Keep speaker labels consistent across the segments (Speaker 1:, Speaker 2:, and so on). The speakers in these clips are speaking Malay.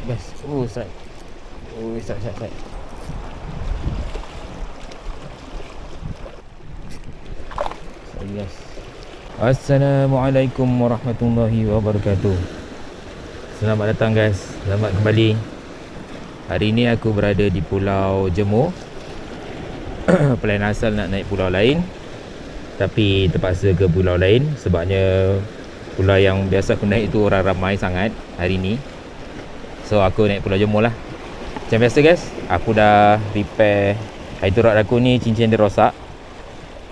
Speaker 1: guys. Strike. Strike. Sorry guys. Assalamualaikum warahmatullahi wabarakatuh. Selamat datang guys. Selamat kembali. Hari ni aku berada di Pulau Jemur. Plan asal nak naik pulau lain, tapi terpaksa ke pulau lain sebabnya pulau yang biasa aku naik tu orang ramai sangat hari ni. So aku naik Pulau Jemur lah. Macam biasa guys, aku dah repair Hydro rod aku ni, cincin dia rosak.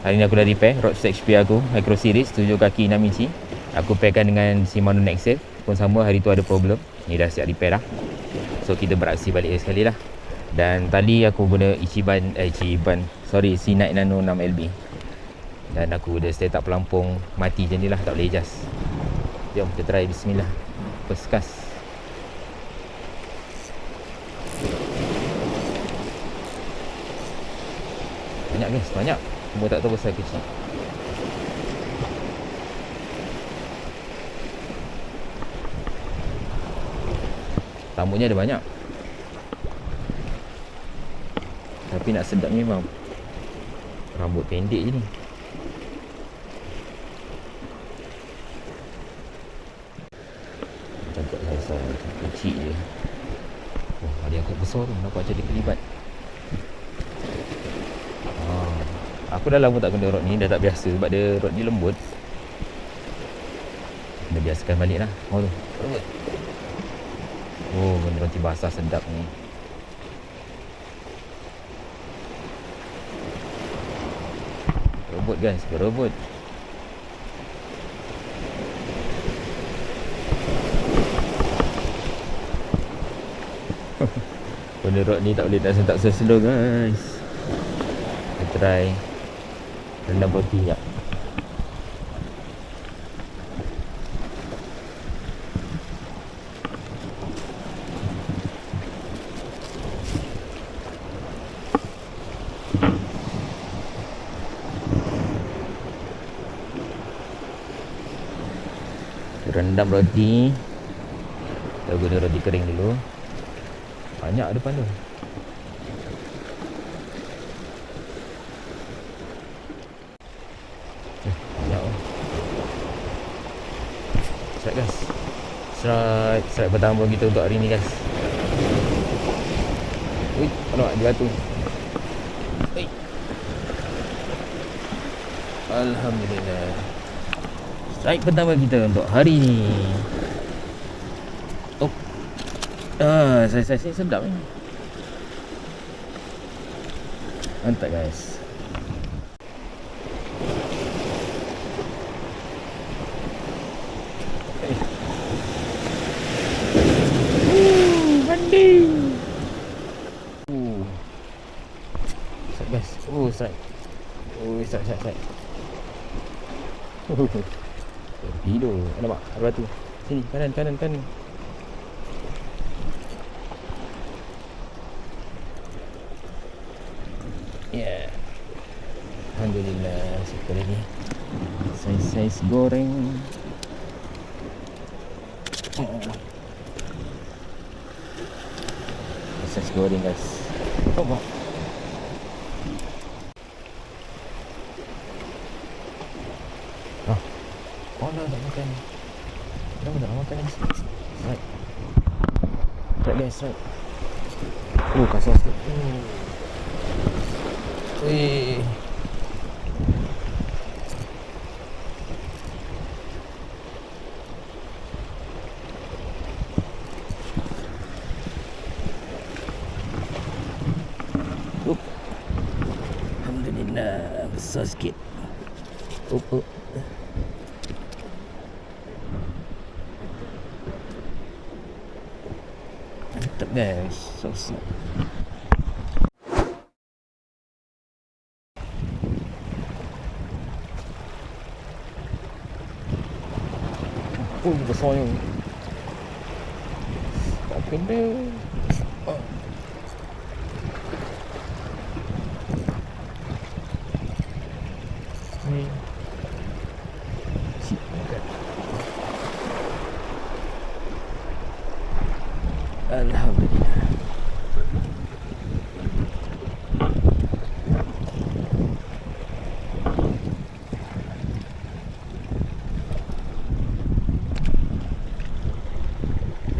Speaker 1: Hari ni aku dah repair rod HP aku Micro Series 7 kaki 6 inci. Aku pairkan dengan Shimano Nexus pun sama, hari tu ada problem. Ni dah siap repair dah. So kita beraksi balik sekali lah. Dan tali aku guna Ichiban C9 Nano 6LB. Dan aku dah set up pelampung mati je ni lah, tak boleh adjust. Jom kita try, bismillah. First cast. Banyak guys, banyak. Cuma tak tahu pasal kecil. Rambutnya ada banyak. Tapi nak sedap ni memang rambut pendek je ni. Cakap pasal kecil je. Ada agak besar tu, nampak macam dia kelibat. Aku dah lama tak guna rod ni, dah tak biasa sebab dia rod ni lembut. Kena biasakan balik lah. Tu benda roti basah sedap ni. Berebut guys, berebut. Benda rod ni tak boleh tak slow guys. Kita try rendam roti sekejap. Rendam roti. Kita guna roti kering dulu. Banyak depan tu. Banyak tu. Strike guys. Strike pertama kita untuk hari ni guys. Ui, nampak dia batu. Ui. Alhamdulillah. Strike pertama kita untuk hari ni. Saiz ni sedap ni. Mantap guys. Banding. Strike guys. Strike. Strike. Hidup. Nampak? Ada batu. Sini, kanan. Ya. Alhamdulillah, satu lagi. Saiz goreng. Saiz goreng guys. Nampak? Dah tak makan. Kenapa tak makan guys? Strike guys, strike. Kasar sikit. Wih. Alhamdulillah, besar sikit. Mantap guys, so. Besarnya. Tak kena. Ni. Alhamdulillah.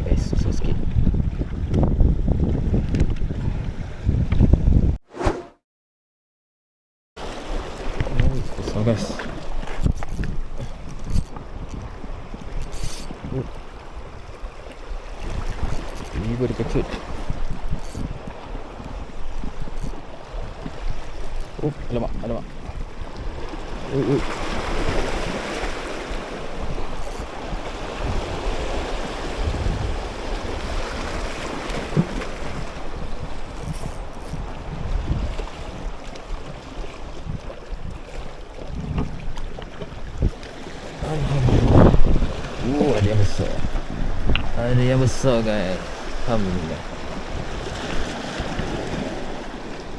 Speaker 1: Guys, susah sikit. Susah guys. Ini baru kecut. Alamak, alamak. Alhamdulillah. Ada yang besar. Ada yang besar guys. Alhamdulillah.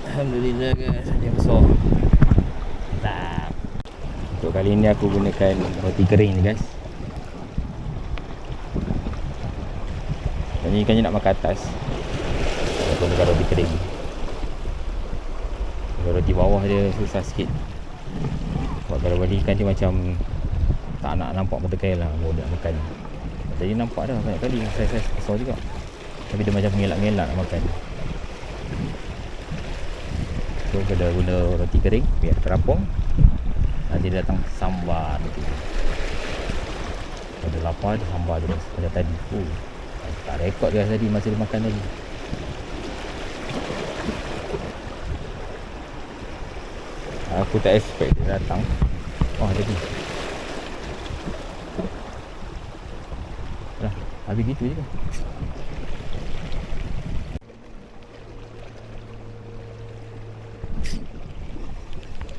Speaker 1: Alhamdulillah guys, ada yang besar. Mantap. Untuk kali ni aku gunakan roti kering ni guys. Ni kan nak makan atas. Aku bukan roti kering. Kalau roti bawah dia susah sikit. Sebab kalau balik kan dia macam tak nak nampak mata kail lah budak makan. Tadi nampak dah banyak kali saiz-saiz besar juga. Tapi dia macam mengelak-ngelak nak makan. So kita guna roti kering biar terapung. Nanti dia datang sambar nanti. Ada lapar ada sambar dia macam tadi. Tak rekod dia tadi masa dia makan tadi. Aku tak expect dia datang. Oh tadi. Dah, habis gitu je kan.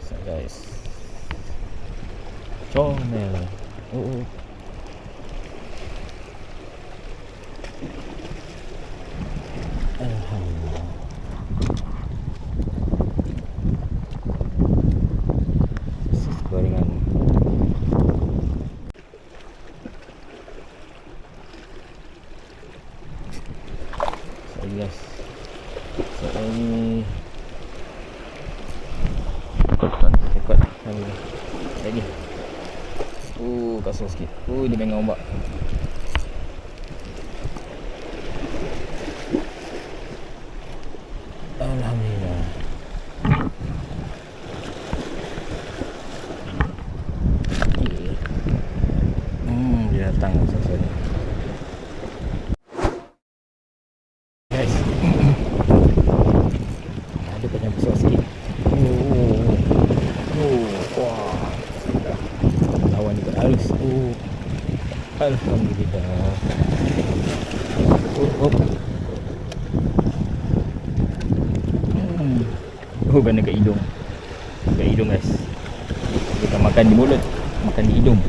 Speaker 1: So guys. Comel. Alhamdulillah. Gorengan. So guys. So ini ikut lagi. Kasar sikit. Dia main ombak. Alhamdulillah. Dia datang sesuatu ni. Guys. Ada banyak besar sikit. Wah. Lawan juga harus. Alhamdulillah. Kena kat hidung. Kat hidung guys. Bukan makan di mulut, makan di hidung.